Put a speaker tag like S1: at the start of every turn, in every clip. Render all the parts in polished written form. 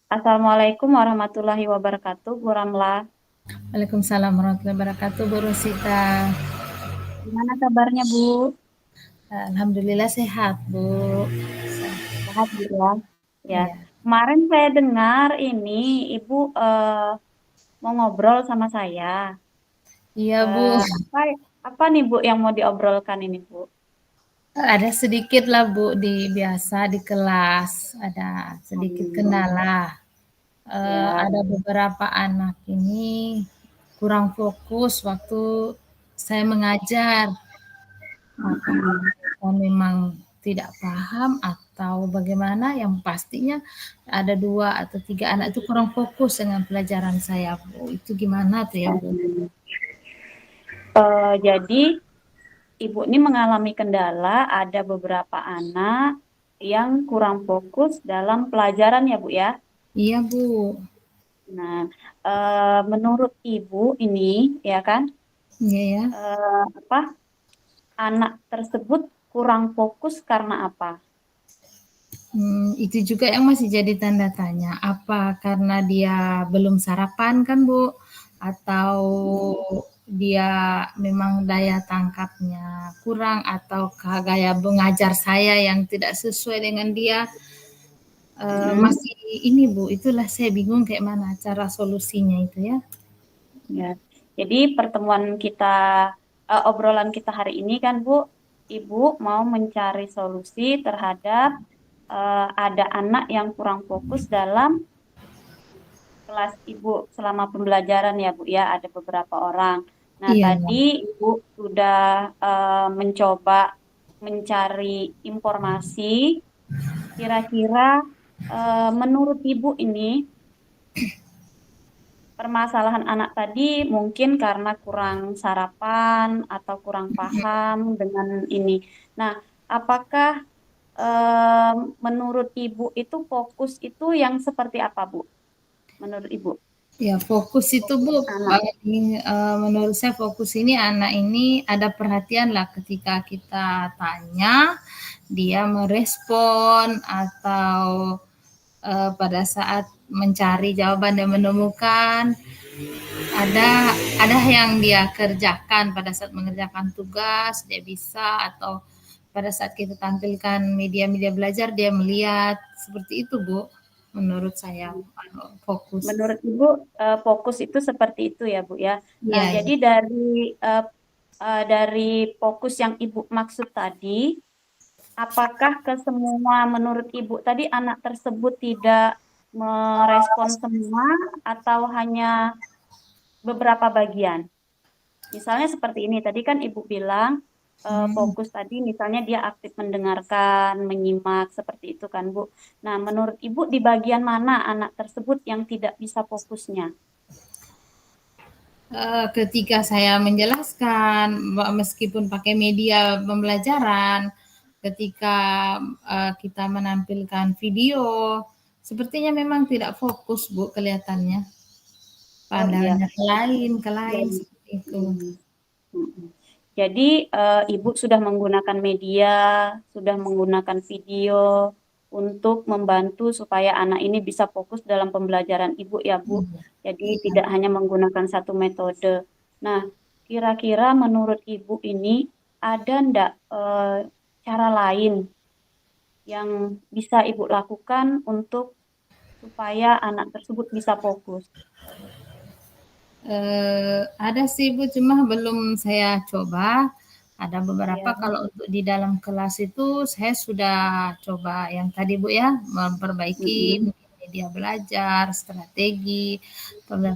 S1: Assalamualaikum warahmatullahi wabarakatuh, Bu Ramla.
S2: Waalaikumsalam warahmatullahi wabarakatuh, Bu Rosita.
S1: Gimana kabarnya, Bu?
S2: Alhamdulillah sehat, Bu.
S1: Sehat, Bu ya. Ya,
S2: Iya,
S1: kemarin saya dengar ini Ibu mau ngobrol sama saya.
S2: iya Bu.
S1: Apa apa nih Bu yang mau diobrolkan ini, Bu?
S2: Ada sedikit lah Bu di biasa di kelas, ada sedikit
S1: Hmm,
S2: kendala.
S1: ya.
S2: Ada beberapa anak ini kurang fokus waktu saya mengajar. Apakah
S1: Hmm.
S2: mereka memang tidak paham atau bagaimana? Yang pastinya ada 2 atau 3 anak itu kurang fokus dengan pelajaran saya, Bu. Itu gimana tuh ya, Bu?
S1: Jadi Ibu ini mengalami kendala ada beberapa anak yang kurang fokus dalam pelajaran ya, Bu ya.
S2: Iya, Bu.
S1: Nah, menurut Ibu ini ya kan,
S2: Iya ya.
S1: apa anak tersebut kurang fokus karena apa?
S2: Itu juga yang masih jadi tanda tanya. Apa karena dia belum sarapan kan, Bu? Atau dia memang daya tangkapnya kurang ataukah gaya mengajar saya yang tidak sesuai dengan dia?
S1: Mm,
S2: Masih ini, Bu, itulah saya bingung kayak mana cara solusinya itu ya.
S1: ya. Jadi pertemuan kita, obrolan kita hari ini kan, Bu, Ibu mau mencari solusi terhadap ada anak yang kurang fokus dalam kelas Ibu selama pembelajaran ya, Bu ya, ada beberapa orang. Nah,
S2: Iya,
S1: tadi Ibu sudah mencoba mencari informasi, kira-kira menurut Ibu ini permasalahan anak tadi mungkin karena kurang sarapan atau kurang paham dengan ini. Nah, apakah eh, menurut Ibu itu fokus itu yang seperti apa, Bu? Menurut Ibu,
S2: ya fokus itu, Bu,
S1: fokus anak.
S2: paling, menurut saya fokus ini anak ini ada perhatian lah ketika kita tanya, dia merespon atau, pada saat mencari jawaban dan menemukan, ada yang dia kerjakan pada saat mengerjakan tugas, dia bisa atau pada saat kita tampilkan media-media belajar dia melihat, seperti itu, Bu, menurut saya, fokus.
S1: Menurut Ibu fokus itu seperti itu ya, Bu ya. Nah,
S2: Iya,
S1: jadi
S2: iya.
S1: eh, dari fokus yang Ibu maksud tadi, apakah ke semua menurut Ibu tadi anak tersebut tidak merespon semua atau hanya beberapa bagian? Misalnya seperti ini, tadi kan Ibu bilang
S2: Hmm.
S1: fokus tadi misalnya dia aktif mendengarkan, menyimak, seperti itu kan Bu. Nah, menurut Ibu di bagian mana anak tersebut yang tidak bisa fokusnya?
S2: Ketika saya menjelaskan, meskipun pakai media pembelajaran, ketika kita menampilkan video, sepertinya memang tidak fokus, Bu, kelihatannya.
S1: Oh iya,
S2: Pandangannya ke
S1: iya.
S2: lain
S1: Iya.
S2: seperti itu.
S1: Hmm. Mm-mm. Jadi Ibu sudah menggunakan media, sudah menggunakan video untuk membantu supaya anak ini bisa fokus dalam pembelajaran Ibu ya Bu. Jadi
S2: Iya.
S1: tidak hanya menggunakan satu metode. Nah, kira-kira menurut Ibu ini ada ndak cara lain yang bisa Ibu lakukan untuk supaya anak tersebut bisa fokus?
S2: Ada sih, Bu, cuma belum saya coba. Ada beberapa
S1: Ya.
S2: kalau untuk di dalam kelas itu saya sudah coba yang tadi, Bu, ya, memperbaiki
S1: Mm-mm.
S2: media belajar, strategi,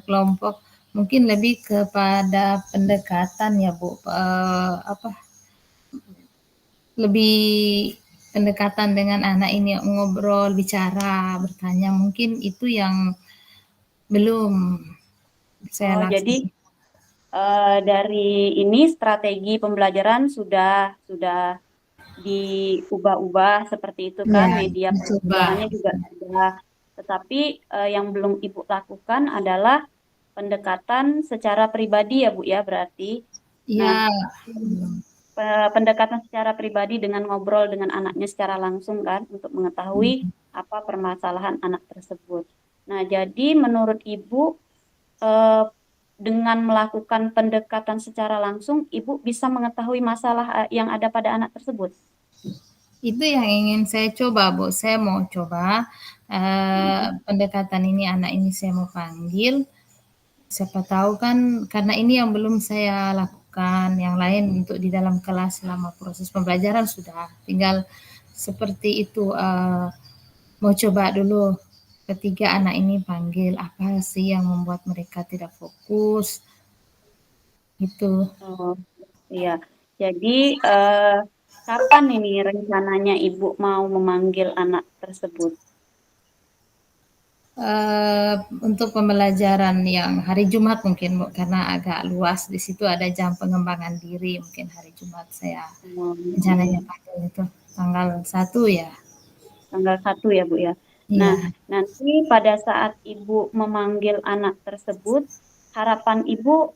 S2: kelompok. Mungkin lebih kepada pendekatan ya, Bu, apa, lebih pendekatan dengan anak ini ngobrol, bicara, bertanya, mungkin itu yang belum saya
S1: Oh, jadi
S2: lakukan.
S1: dari ini strategi pembelajaran sudah diubah-ubah seperti itu kan,
S2: Ya,
S1: media
S2: mencoba.
S1: pembelajarannya juga sudah. Tetapi yang belum Ibu lakukan adalah pendekatan secara pribadi ya Bu ya berarti. Nah,
S2: Iya,
S1: pendekatan secara pribadi dengan ngobrol dengan anaknya secara langsung kan untuk mengetahui apa permasalahan anak tersebut. Nah, jadi menurut Ibu, eh, dengan melakukan pendekatan secara langsung, Ibu bisa mengetahui masalah yang ada pada anak tersebut.
S2: Itu yang ingin saya coba, Bu. Saya mau coba pendekatan ini, anak ini saya mau panggil. Siapa tahu kan karena ini yang belum saya lakukan, yang lain untuk di dalam kelas selama proses pembelajaran sudah. Tinggal seperti itu, mau coba dulu ketiga anak ini panggil, apa sih yang membuat mereka tidak fokus, gitu.
S1: Oh, iya. Jadi, eh, kapan ini rencananya Ibu mau memanggil anak tersebut?
S2: Untuk pembelajaran yang hari Jumat mungkin, Bu, karena agak luas, di situ ada jam pengembangan diri, mungkin hari Jumat saya rencananya
S1: Hmm,
S2: panggil itu, tanggal 1 ya?
S1: tanggal 1 ya, Bu ya. Nah,
S2: Iya.
S1: nanti pada saat Ibu memanggil anak tersebut, harapan Ibu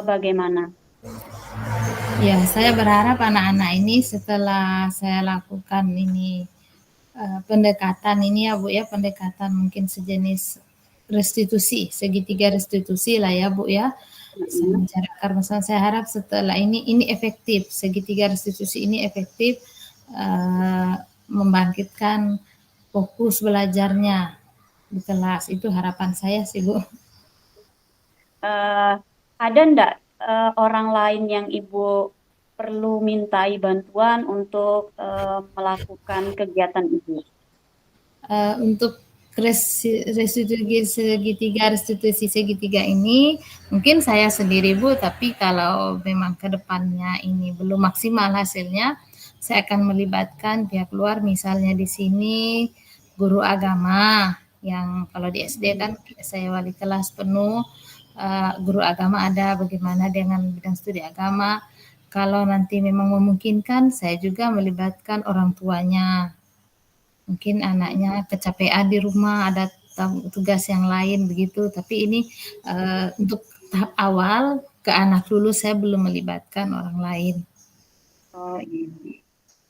S1: bagaimana?
S2: Ya, saya berharap anak-anak ini setelah saya lakukan ini, pendekatan ini ya, Bu, ya, pendekatan mungkin sejenis restitusi, segitiga restitusi lah ya, Bu, ya. Saya
S1: Mm-mm.
S2: mencari akar masalah, saya harap setelah ini efektif, segitiga restitusi ini efektif, eee, membangkitkan fokus belajarnya di kelas, itu harapan saya sih, Bu.
S1: Eh, ada ndak orang lain yang Ibu perlu mintai bantuan untuk melakukan kegiatan Ibu?
S2: Untuk restitusi segitiga ini mungkin saya sendiri, Bu, tapi kalau memang ke depannya ini belum maksimal hasilnya, saya akan melibatkan pihak luar, misalnya di sini guru agama yang kalau di SD kan saya wali kelas penuh, guru agama ada, bagaimana dengan bidang studi agama. Kalau nanti memang memungkinkan, saya juga melibatkan orang tuanya. Mungkin anaknya kecapean di rumah, ada tugas yang lain begitu, tapi ini untuk tahap awal ke anak dulu saya belum melibatkan orang lain.
S1: Oh, iya.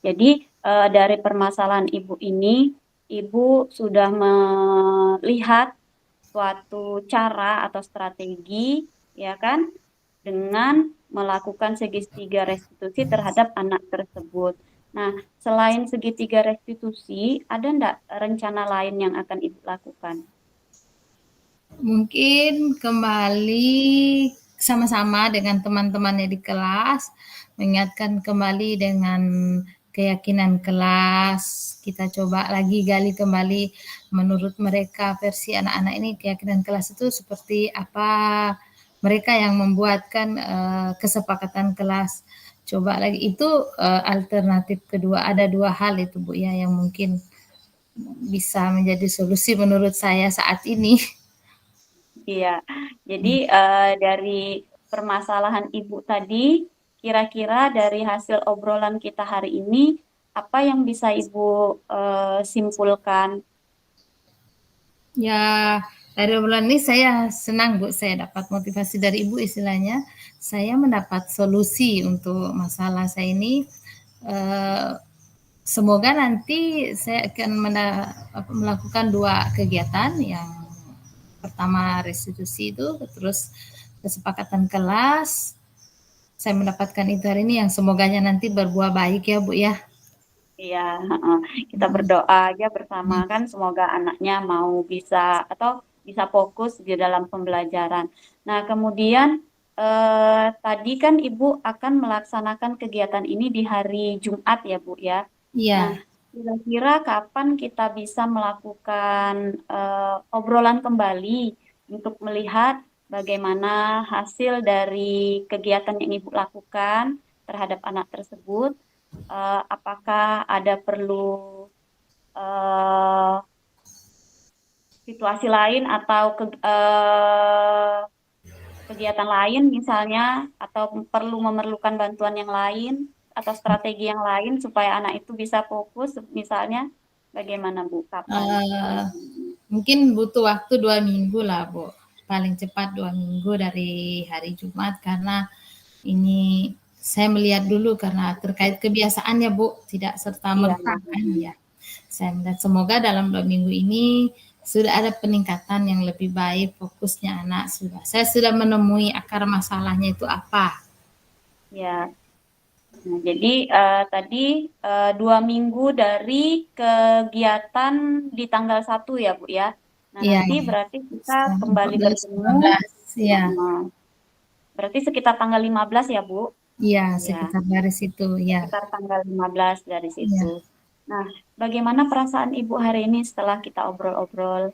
S1: Jadi dari permasalahan Ibu ini, Ibu sudah melihat suatu cara atau strategi, ya kan, dengan melakukan segitiga restitusi terhadap anak tersebut. Nah, selain segitiga restitusi, ada enggak rencana lain yang akan Ibu lakukan?
S2: Mungkin kembali sama-sama dengan teman-temannya di kelas, mengingatkan kembali dengan keyakinan kelas, kita coba lagi gali kembali menurut mereka versi anak-anak ini keyakinan kelas itu seperti apa, mereka yang membuatkan kesepakatan kelas. Coba lagi itu alternatif kedua, ada dua hal itu, Bu, ya, yang mungkin bisa menjadi solusi menurut saya saat ini.
S1: Iya, jadi dari permasalahan Ibu tadi, kira-kira dari hasil obrolan kita hari ini, apa yang bisa Ibu simpulkan?
S2: Ya, dari obrolan ini saya senang, Bu, saya dapat motivasi dari Ibu, istilahnya saya mendapat solusi untuk masalah saya ini. Eh, Semoga nanti saya akan melakukan dua kegiatan, yang pertama restitusi itu, terus kesepakatan kelas. Saya mendapatkan itu hari ini, yang semoganya nanti berbuah baik ya, Bu, ya.
S1: Iya, heeh. Kita berdoa aja bersama kan, semoga anaknya mau bisa atau bisa fokus di dalam pembelajaran. Nah, kemudian tadi kan Ibu akan melaksanakan kegiatan ini di hari Jumat ya, Bu ya. Nah,
S2: Iya.
S1: kira-kira kapan kita bisa melakukan obrolan kembali untuk melihat bagaimana hasil dari kegiatan yang Ibu lakukan terhadap anak tersebut? Apakah ada perlu eh, situasi lain atau kegiatan lain misalnya, atau memerlukan bantuan yang lain atau strategi yang lain supaya anak itu bisa fokus misalnya, bagaimana Bu? Kapan?
S2: Eh, Mungkin butuh waktu 2 minggu lah, Bu. Paling cepat 2 minggu dari hari Jumat, karena ini saya melihat dulu karena terkait kebiasaannya, Bu, tidak serta
S1: Iya.
S2: merta kan ya. Saya melihat semoga dalam 2 minggu ini sudah ada peningkatan yang lebih baik, fokusnya anak sudah. Saya sudah menemui akar masalahnya itu apa.
S1: Ya. Nah, jadi tadi 2 minggu dari kegiatan di tanggal 1 ya Bu ya. Nah
S2: Iya,
S1: nanti berarti kita kembali
S2: 14,
S1: bertemu,
S2: 15, ya.
S1: berarti sekitar tanggal 15 ya Bu.
S2: Iya,
S1: Ya,
S2: sekitar dari situ, ya.
S1: sekitar tanggal 15 dari
S2: Iya.
S1: situ. Nah, bagaimana perasaan Ibu hari ini setelah kita obrol-obrol?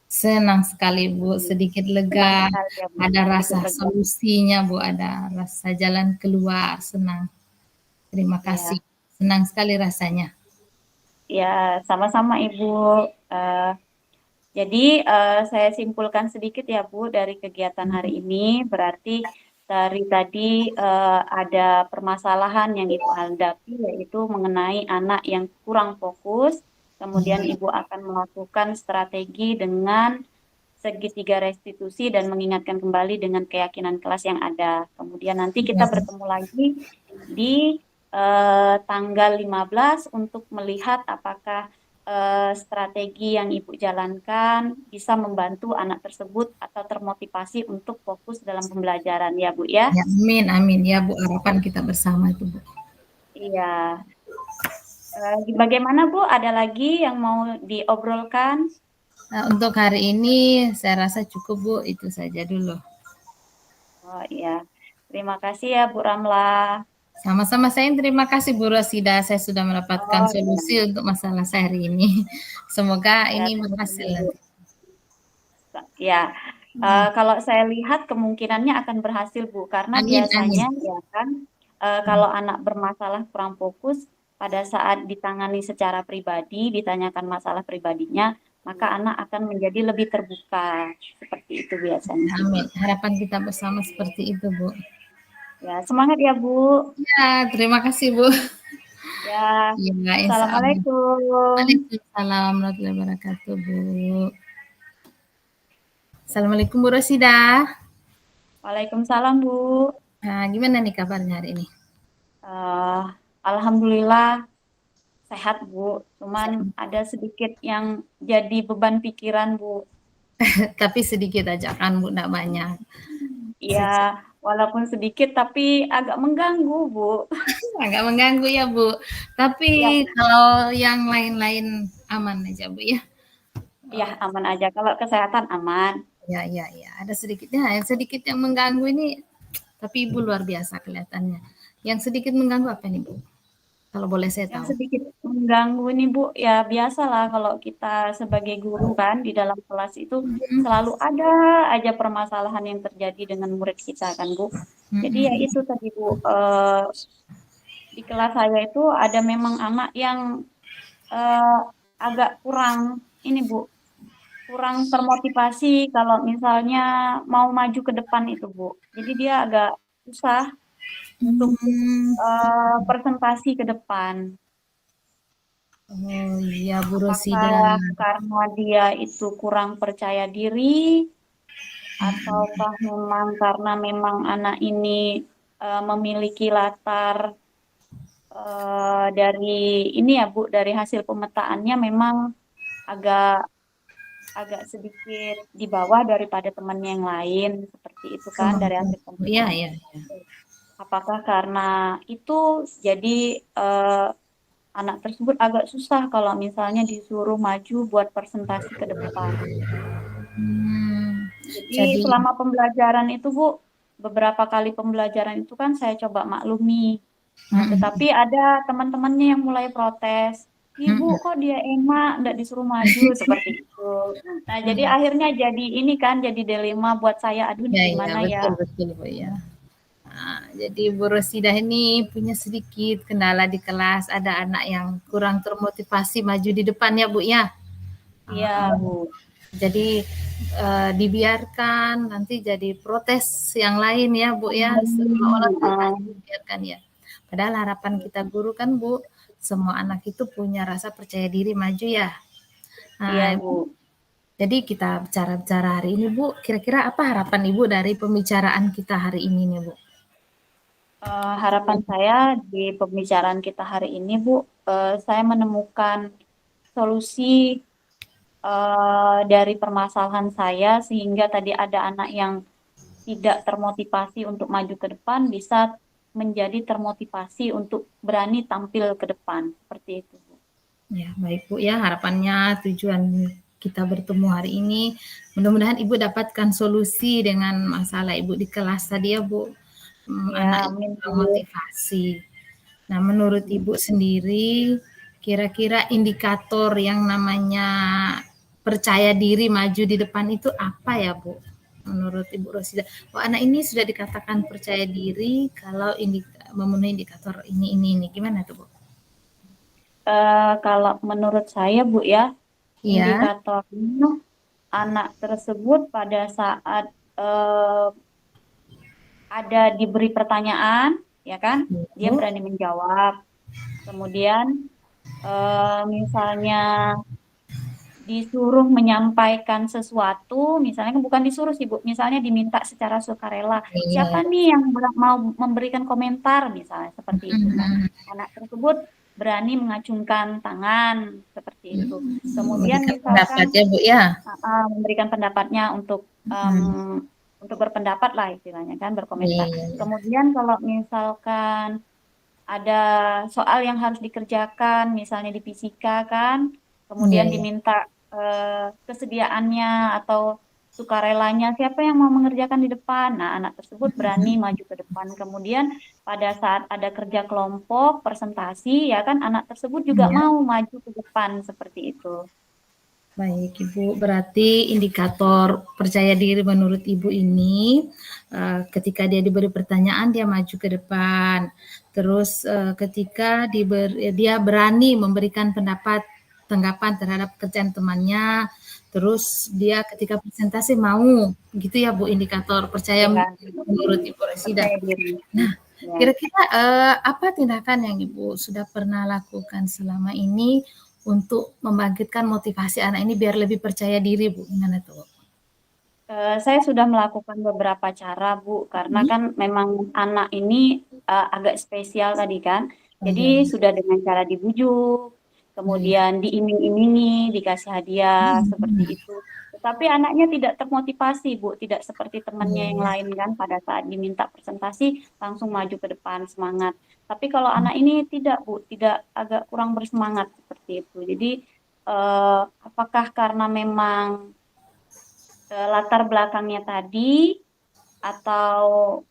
S2: Senang sekali Bu,
S1: Hmm,
S2: sedikit
S1: Senang
S2: lega,
S1: sekali ya Bu,
S2: ada
S1: sedikit
S2: rasa
S1: lega.
S2: solusinya Bu, ada rasa jalan keluar, senang. Terima kasih,
S1: Ya,
S2: senang sekali rasanya.
S1: ya sama-sama Ibu. Eh, Jadi saya simpulkan sedikit ya Bu dari kegiatan hari ini. Berarti dari tadi ada permasalahan yang Ibu hadapi yaitu mengenai anak yang kurang fokus. Kemudian
S2: Iya,
S1: Ibu akan melakukan strategi dengan segitiga restitusi dan mengingatkan kembali dengan keyakinan kelas yang ada. Kemudian nanti kita
S2: iya,
S1: bertemu lagi di tanggal 15 untuk melihat apakah strategi yang Ibu jalankan bisa membantu anak tersebut atau termotivasi untuk fokus dalam pembelajaran ya Bu ya.
S2: ya, amin, amin. Ya Bu, harapan kita bersama itu Bu.
S1: Iya. Bagaimana Bu? Ada lagi yang mau diobrolkan?
S2: Nah, untuk hari ini saya rasa cukup Bu, itu saja dulu.
S1: Oh iya. Terima kasih ya Bu Ramla.
S2: Sama-sama saya terima kasih Bu Rosida, saya sudah mendapatkan
S1: Oh
S2: solusi
S1: iya.
S2: untuk masalah saya hari ini. Semoga
S1: Ya,
S2: ini berhasil
S1: tunggu.
S2: nanti.
S1: Ya, kalau saya lihat kemungkinannya akan berhasil, Bu, karena
S2: Amin,
S1: biasanya
S2: amin.
S1: ya kan, kalau anak bermasalah kurang fokus pada saat ditangani secara pribadi, ditanyakan masalah pribadinya, maka anak akan menjadi lebih terbuka. Seperti itu biasanya.
S2: Amin. Harapan kita bersama seperti itu, Bu.
S1: Ya, semangat ya, Bu.
S2: Ya, terima kasih, Bu.
S1: Ya,
S2: Ya, insya Allah.
S1: Assalamualaikum.
S2: Waalaikumsalam warahmatullahi wabarakatuh, Bu. Assalamualaikum, Bu Rosida.
S1: Waalaikumsalam, Bu.
S2: Nah, gimana nih kabarnya hari ini?
S1: Eh, Alhamdulillah sehat, Bu. Cuman ada sedikit yang jadi beban pikiran, Bu.
S2: Tapi sedikit aja kan, Bu, enggak banyak.
S1: Ya, walaupun sedikit tapi agak mengganggu, Bu.
S2: Agak mengganggu ya, Bu.
S1: Ya,
S2: Tapi kalau yang lain-lain aman aja, Bu ya.
S1: ya aman aja. Kalau kesehatan aman.
S2: Ya, ya, ya. Ada sedikitnya, yang sedikit yang mengganggu ini, tapi Ibu luar biasa kelihatannya. Yang sedikit mengganggu apa nih, Bu? Kalau boleh saya
S1: Yang
S2: tahu.
S1: sedikit mengganggu ini, Bu, ya biasalah kalau kita sebagai guru kan di dalam kelas itu
S2: Mhm,
S1: selalu ada aja permasalahan yang terjadi dengan murid kita kan, Bu. Jadi ya
S2: mhm.
S1: itu tadi, Bu. Di kelas saya itu ada memang anak yang eh, agak kurang ini, Bu, kurang termotivasi kalau misalnya mau maju ke depan itu, Bu. Jadi dia agak susah untuk
S2: Hmm.
S1: presentasi ke depan.
S2: Oh iya, Bu Rosida.
S1: Apakah karena dia itu kurang percaya diri, ataukah memang karena memang anak ini memiliki latar dari ini ya, Bu, dari hasil pemetaannya memang agak agak sedikit di bawah daripada temannya yang lain, seperti itu kan dari hasil
S2: Oh, iya,
S1: pemetaan.
S2: iya, iya.
S1: Apakah karena itu jadi eh, anak tersebut agak susah kalau misalnya disuruh maju buat presentasi ke depan.
S2: Hmm.
S1: Jadi
S2: Jadi,
S1: selama pembelajaran itu Bu, beberapa kali pembelajaran itu kan saya coba maklumi. Nah,
S2: mhm,
S1: tetapi ada teman-temannya yang mulai protes. Ibu
S2: mhm.
S1: kok dia enak, nggak disuruh maju seperti itu. Nah, jadi
S2: Iya,
S1: akhirnya jadi ini kan jadi dilema buat saya. Aduh, ini
S2: iya, iya,
S1: gimana ya?
S2: betul, betul, Bu ya. Nah, jadi Bu Rosidah ini punya sedikit kendala di kelas, ada anak yang kurang termotivasi maju di depan ya, Bu ya.
S1: Iya,
S2: Heeh.
S1: Bu.
S2: Jadi dibiarkan nanti jadi protes yang lain ya Bu ya, seolah-olah tidak dibiarkan ya. Padahal harapan kita guru kan Bu, semua anak itu punya rasa percaya diri maju ya.
S1: Iya,
S2: Nah,
S1: Bu.
S2: jadi kita bicara-bicara hari ini Bu, kira-kira apa harapan Ibu dari pembicaraan kita hari ini nih Bu?
S1: Harapan saya di pembicaraan kita hari ini, Bu, saya menemukan solusi dari permasalahan saya sehingga tadi ada anak yang tidak termotivasi untuk maju ke depan bisa menjadi termotivasi untuk berani tampil ke depan seperti itu, Bu.
S2: Ya, baik Bu ya, harapannya tujuan kita bertemu hari ini mudah-mudahan Ibu dapatkan solusi dengan masalah Ibu di kelas tadi ya Bu. Anak
S1: Ya,
S2: itu
S1: amin,
S2: kurang
S1: Bu.
S2: motivasi. Nah, menurut Ibu sendiri, kira-kira indikator yang namanya percaya diri maju di depan itu apa ya, Bu? Menurut Ibu Rosida, oh, anak ini sudah dikatakan percaya diri kalau memenuhi indikator ini. Gimana tuh, Bu?
S1: Kalau menurut saya, Bu ya,
S2: Iya.
S1: indikatornya anak tersebut pada saat eh, ada diberi pertanyaan, ya kan, dia
S2: Bu.
S1: berani menjawab. Kemudian misalnya disuruh menyampaikan sesuatu, misalnya kan bukan disuruh sih Bu, misalnya diminta secara sukarela,
S2: Iya,
S1: siapa
S2: ya.
S1: nih yang mau memberikan komentar, misalnya seperti itu kan. Anak tersebut berani mengacungkan tangan, seperti itu. Kemudian
S2: Memberikan
S1: misalkan
S2: pendapat ya, Bu ya.
S1: memberikan pendapatnya
S2: Hmm.
S1: untuk berpendapat lah istilahnya kan,
S2: Iya,
S1: berkomentar.
S2: iya, iya.
S1: Kemudian kalau misalkan ada soal yang harus dikerjakan, misalnya di fisika kan,
S2: Iya,
S1: kemudian
S2: iya.
S1: diminta kesediaannya atau sukarelanya, siapa yang mau mengerjakan di depan. Nah, anak tersebut berani maju ke depan. Kemudian pada saat ada kerja kelompok, presentasi, ya kan, anak tersebut juga
S2: Iya.
S1: mau maju ke depan seperti itu.
S2: Baik, Ibu. Berarti indikator percaya diri menurut Ibu ini ketika dia diberi pertanyaan dia maju ke depan. Terus ketika dia berani memberikan pendapat tanggapan terhadap pekerjaan temannya. Terus dia ketika presentasi mau, gitu ya Bu indikator percaya
S1: Ya,
S2: menurut Ibu Resida.
S1: percaya diri.
S2: Nah,
S1: Ya.
S2: kira-kira apa tindakan yang Ibu sudah pernah lakukan selama ini untuk membangkitkan motivasi anak ini biar lebih percaya diri, Bu? Gimana tuh?
S1: Saya sudah melakukan beberapa cara, Bu, karena
S2: Hmm?
S1: kan memang anak ini agak spesial tadi kan.
S2: Oh
S1: Jadi
S2: iya, iya.
S1: sudah dengan cara dibujuk,
S2: Baik.
S1: kemudian diiming-imingi, dikasih hadiah seperti
S2: Hmm.
S1: itu. Tetapi anaknya tidak termotivasi, Bu, tidak seperti temannya
S2: Iya,
S1: yang
S2: iya.
S1: lain kan pada saat diminta presentasi langsung maju ke depan semangat. Tapi kalau anak ini tidak, Bu, tidak agak kurang bersemangat seperti itu. Jadi apakah karena memang latar belakangnya tadi atau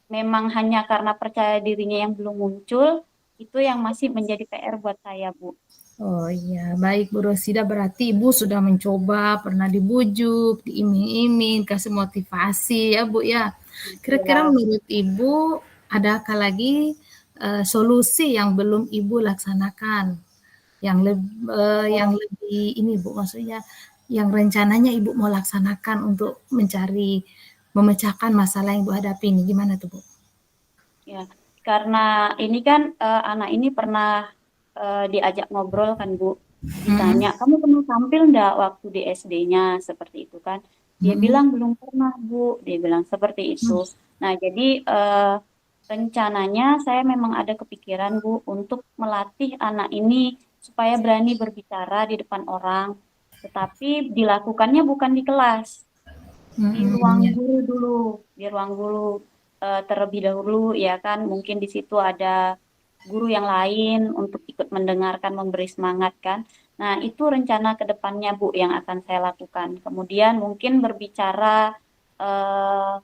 S1: memang hanya karena percaya dirinya yang belum muncul, itu yang masih menjadi PR buat saya, Bu.
S2: Oh iya, baik Bu Rosida berarti Ibu sudah mencoba, pernah dibujuk, diiming-iming, kasih motivasi ya Bu ya. Kira-kira
S1: Ya,
S2: menurut Ibu adakah lagi solusi yang belum Ibu laksanakan? Yang lebih ini Bu, maksudnya yang rencananya Ibu mau laksanakan untuk memecahkan masalah yang Ibu hadapi ini, gimana tuh Bu?
S1: ya. Karena ini kan anak ini pernah diajak ngobrol kan, Bu. Ditanya,
S2: Mhm,
S1: kamu pernah tampil enggak waktu di SD-nya? Seperti itu kan. Dia
S2: mhm,
S1: bilang, belum pernah, Bu. Dia bilang seperti itu. Nah, jadi rencananya saya memang ada kepikiran, Bu, untuk melatih anak ini supaya berani berbicara di depan orang. Tetapi dilakukannya bukan di kelas, di ruang
S2: mhm, ya.
S1: guru dulu, di ruang guru terlebih dahulu ya kan, mungkin di situ ada guru yang lain untuk ikut mendengarkan, memberi semangat kan. Nah, itu rencana ke depannya Bu yang akan saya lakukan. Kemudian mungkin berbicara eh,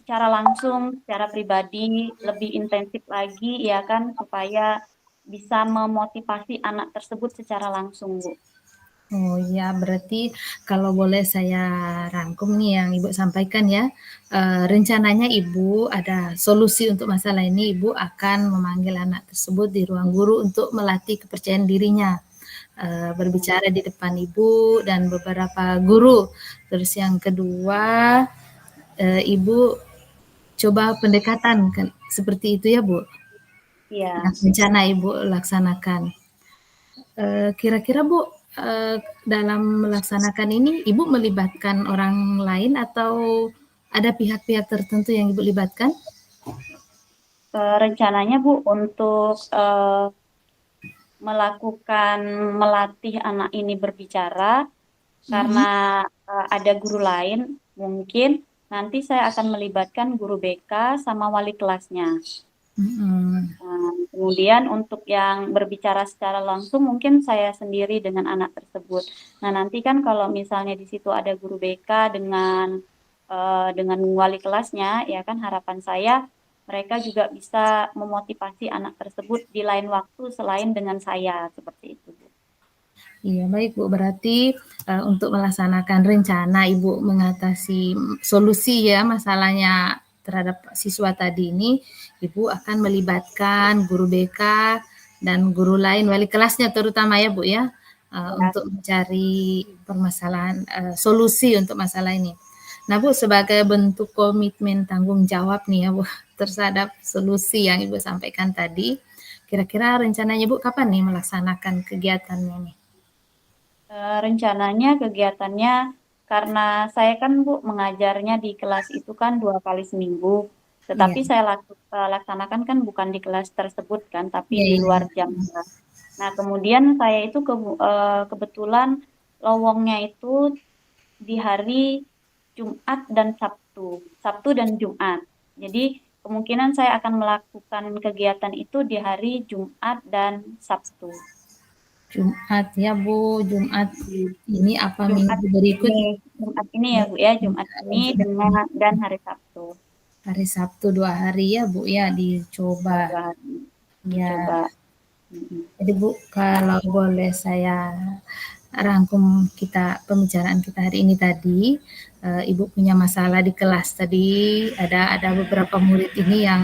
S1: secara langsung, secara pribadi, lebih intensif lagi ya kan, supaya bisa memotivasi anak tersebut secara langsung Bu.
S2: Oh ya, berarti kalau boleh saya rangkum nih yang Ibu sampaikan ya, rencananya Ibu ada solusi untuk masalah ini, Ibu akan memanggil anak tersebut di ruang guru untuk melatih kepercayaan dirinya, berbicara di depan Ibu dan beberapa guru. Terus yang kedua, Ibu coba pendekatan kan, seperti itu ya Bu, yang
S1: Iya.
S2: rencana Ibu laksanakan. Kira-kira Bu, dalam melaksanakan ini Ibu melibatkan orang lain atau ada pihak-pihak tertentu yang Ibu libatkan?
S1: Rencananya Bu untuk melakukan melatih anak ini berbicara
S2: Mhm.
S1: karena ada guru lain, mungkin nanti saya akan melibatkan guru BK sama wali kelasnya.
S2: Mhm.
S1: Nah, kemudian untuk yang berbicara secara langsung mungkin saya sendiri dengan anak tersebut. Nah, nanti kan kalau misalnya di situ ada guru BK dengan wali kelasnya, ya kan harapan saya mereka juga bisa memotivasi anak tersebut di lain waktu selain dengan saya seperti itu, Bu.
S2: Iya, baik Bu. Berarti untuk melaksanakan rencana Ibu mengatasi solusi ya masalahnya terhadap siswa tadi ini, Ibu akan melibatkan guru BK dan guru lain wali kelasnya terutama ya Bu ya,
S1: Ya,
S2: untuk mencari permasalahan solusi untuk masalah ini. Nah Bu, sebagai bentuk komitmen tanggung jawab nih ya Bu terhadap solusi yang Ibu sampaikan tadi, kira-kira rencananya Bu kapan nih melaksanakan kegiatannya nih?
S1: Rencananya kegiatannya karena saya kan Bu mengajarnya di kelas itu kan 2 kali seminggu,
S2: Iya,
S1: tetapi saya laksanakan kan bukan di kelas tersebut kan, tapi
S2: iya,
S1: di
S2: iya.
S1: luar jam kelas. Nah, kemudian saya itu kebetulan lowongnya itu di hari Jumat dan Sabtu, Sabtu dan Jumat. Jadi kemungkinan saya akan melakukan kegiatan itu di hari Jumat dan Sabtu.
S2: Jumat ya Bu, Jumat
S1: Hmm.
S2: ini apa
S1: Jumat
S2: minggu berikut?
S1: ini, Jumat ini ya Bu ya, Jumat ini dengan dan hari Sabtu.
S2: Hari Sabtu 2 hari ya Bu ya dicoba.
S1: Ya, 2 hari
S2: Ya,
S1: dicoba. Mm-mm.
S2: jadi Bu kalau boleh saya rangkum kita pembicaraan kita hari ini tadi, Ibu punya masalah di kelas tadi ada beberapa murid ini yang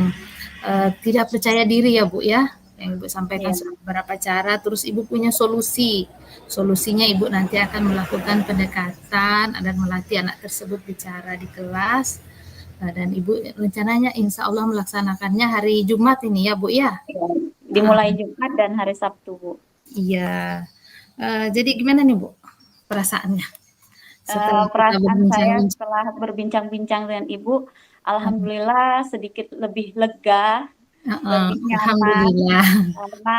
S2: tidak percaya diri ya Bu ya, yang Ibu sampaikan
S1: Iya,
S2: sudah beberapa cara, terus Ibu punya solusi. Solusinya Ibu nanti akan melakukan pendekatan dan melatih anak tersebut bicara di kelas. Dan Ibu rencananya insya Allah melaksanakannya hari Jumat ini ya Bu ya.
S1: iya. Dimulai Jumat dan hari Sabtu Bu.
S2: Iya. Jadi gimana nih Bu perasaannya setelah kita
S1: Perasaan saya
S2: berbincang-bincang?
S1: setelah berbincang-bincang dengan Ibu, Alhamdulillah sedikit lebih lega, lebih nyaman
S2: Alhamdulillah.
S1: karena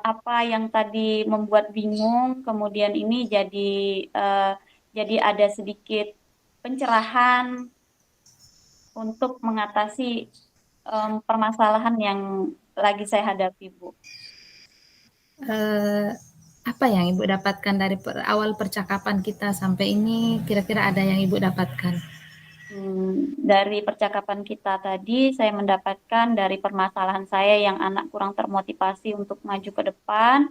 S1: apa yang tadi membuat bingung, kemudian ini eh, jadi ada sedikit pencerahan untuk mengatasi permasalahan yang lagi saya hadapi, Bu.
S2: Eh, apa yang Ibu dapatkan dari awal percakapan kita sampai ini? Kira-kira ada yang Ibu dapatkan?
S1: Dari percakapan kita tadi, saya mendapatkan dari permasalahan saya yang anak kurang termotivasi untuk maju ke depan.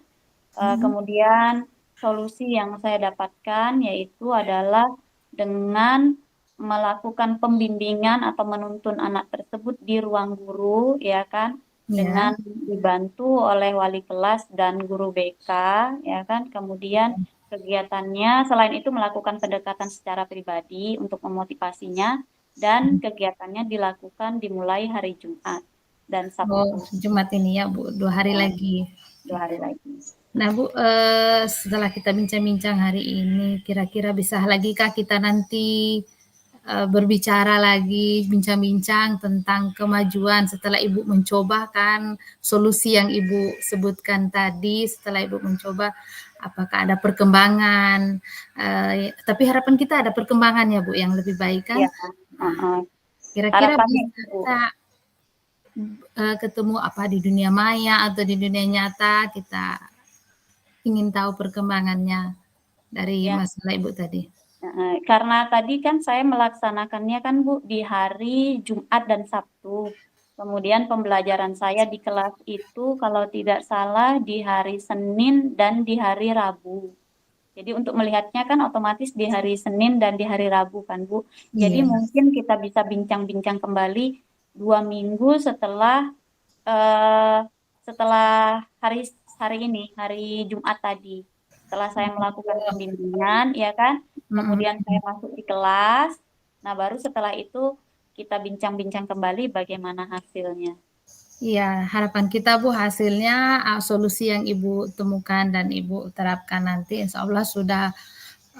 S2: Hmm.
S1: Kemudian solusi yang saya dapatkan yaitu adalah dengan melakukan pembimbingan atau menuntun anak tersebut di ruang guru, ya kan,
S2: Ya.
S1: dengan dibantu oleh wali kelas dan guru BK, ya kan. Kemudian kegiatannya selain itu melakukan pendekatan secara pribadi untuk memotivasinya dan kegiatannya dilakukan dimulai hari Jumat dan
S2: Oh,
S1: Sabtu.
S2: Jumat ini ya Bu, 2 hari
S1: Ya,
S2: lagi.
S1: 2 hari lagi.
S2: Nah Bu, setelah kita bincang-bincang hari ini, kira-kira bisa lagikah kita nanti berbicara lagi, bincang-bincang tentang kemajuan setelah Ibu mencoba kan solusi yang Ibu sebutkan tadi, setelah Ibu mencoba, apakah ada perkembangan? Tapi harapan kita ada perkembangan ya Bu, yang lebih baik kan?
S1: Ya, uh-uh.
S2: Kira-kira
S1: Harapannya
S2: bisa
S1: itu, Bu.
S2: kita ketemu apa di dunia maya atau di dunia nyata, kita ingin tahu perkembangannya dari
S1: Ya,
S2: masalah Ibu tadi.
S1: karena tadi kan saya melaksanakannya kan Bu di hari Jumat dan Sabtu. Kemudian pembelajaran saya di kelas itu kalau tidak salah di hari Senin dan di hari Rabu. Jadi untuk melihatnya kan otomatis di hari Senin dan di hari Rabu kan Bu. Jadi
S2: Iya.
S1: mungkin kita bisa bincang-bincang kembali 2 minggu eh, setelah hari hari ini, hari Jumat tadi. Setelah saya melakukan pembimbingan, ya kan,
S2: Mm-mm.
S1: kemudian saya masuk di kelas. Nah, baru setelah itu kita bincang-bincang kembali bagaimana hasilnya.
S2: Iya, harapan kita Bu hasilnya solusi yang Ibu temukan dan Ibu terapkan nanti insya Allah sudah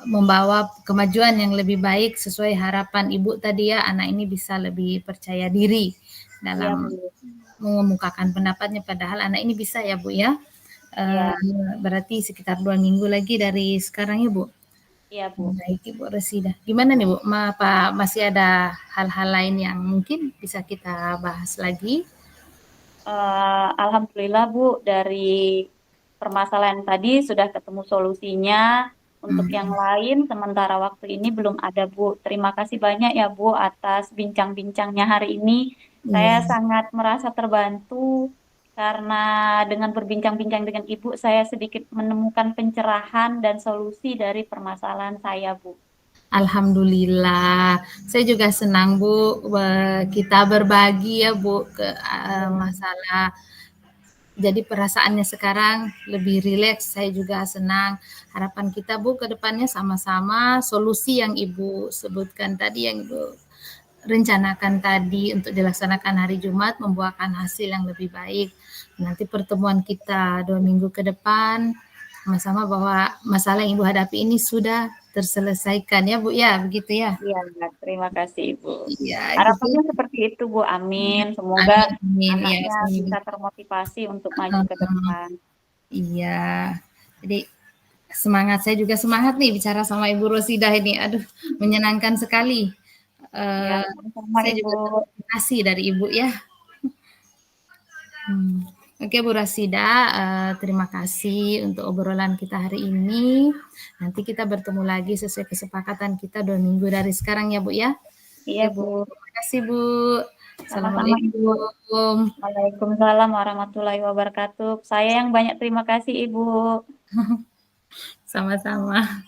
S2: membawa kemajuan yang lebih baik sesuai harapan Ibu tadi ya, anak ini bisa lebih percaya diri
S1: Iya,
S2: dalam
S1: Bu.
S2: mengemukakan pendapatnya padahal anak ini bisa ya Bu ya.
S1: Iya,
S2: Berarti sekitar 2 minggu lagi dari sekarang ya, Bu?
S1: iya Bu.
S2: Baik Ibu Rosida. Gimana nih Bu, apa masih ada hal-hal lain yang mungkin bisa kita bahas lagi?
S1: Alhamdulillah Bu, dari permasalahan tadi sudah ketemu solusinya. Untuk yang
S2: Mhm,
S1: lain, sementara waktu ini belum ada Bu. Terima kasih banyak ya Bu atas bincang-bincangnya hari ini.
S2: iya.
S1: Saya sangat merasa terbantu karena dengan berbincang-bincang dengan Ibu, saya sedikit menemukan pencerahan dan solusi dari permasalahan saya Bu.
S2: Alhamdulillah, saya juga senang Bu, kita berbagi ya Bu,
S1: Ya,
S2: masalah jadi perasaannya sekarang lebih rileks, saya juga senang. Harapan kita Bu ke depannya sama-sama solusi yang Ibu sebutkan tadi, yang Ibu rencanakan tadi untuk dilaksanakan hari Jumat membuahkan hasil yang lebih baik. Nanti pertemuan kita 2 minggu ke depan, sama-sama bahwa masalah yang Ibu hadapi ini sudah terselesaikan ya Bu ya, begitu ya?
S1: iya, terima kasih Ibu.
S2: Iya gitu.
S1: Harapannya seperti itu Bu, amin. Semoga
S2: Amin, amin. Iya,
S1: anaknya
S2: semoga.
S1: bisa termotivasi untuk maju ke
S2: Heeh,
S1: depan.
S2: iya. Jadi semangat, saya juga semangat nih bicara sama Ibu Rosidah ini. Aduh, menyenangkan sekali.
S1: Ya,
S2: Eee,
S1: sama-sama
S2: saya
S1: Ibu.
S2: juga terinspirasi dari Ibu ya. Hmm. Oke Bu Rasida, terima kasih untuk obrolan kita hari ini. Nanti kita bertemu lagi sesuai kesepakatan kita 2 minggu dari sekarang ya Bu ya.
S1: Iya
S2: Oke Bu,
S1: Bu,
S2: terima kasih Bu.
S1: sama-sama Ibu.
S2: Assalamualaikum.
S1: Waalaikumsalam warahmatullahi wabarakatuh. Saya yang banyak terima kasih Ibu.
S2: Sama-sama.